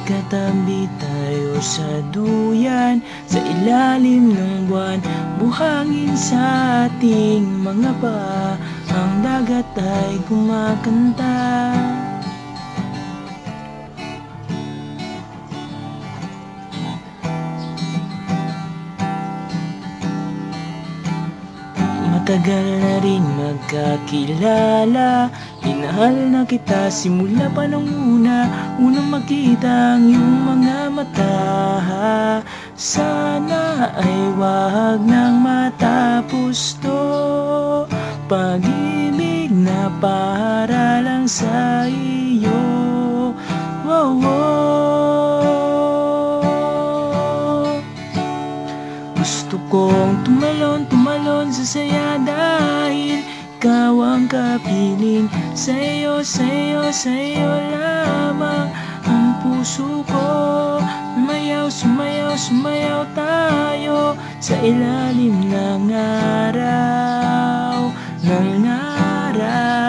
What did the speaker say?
Magkatabi tayo sa duyan, sa ilalim ng buwan, buhangin sa ating mga paa, ang dagat ay kumakanta. Matagal na rin magkakilala, minahal na kita simula pa nung unang makita ang iyong mga mata. Sana ay wag nang matapos to, pag-ibig na para lang sa iyo. Wow, wow. Gusto kong tumalon sa saya dahil ikaw ang kapiling. Sa'yo lamang ang puso ko. Sumayaw tayo sa ilalim ng araw, ng araw.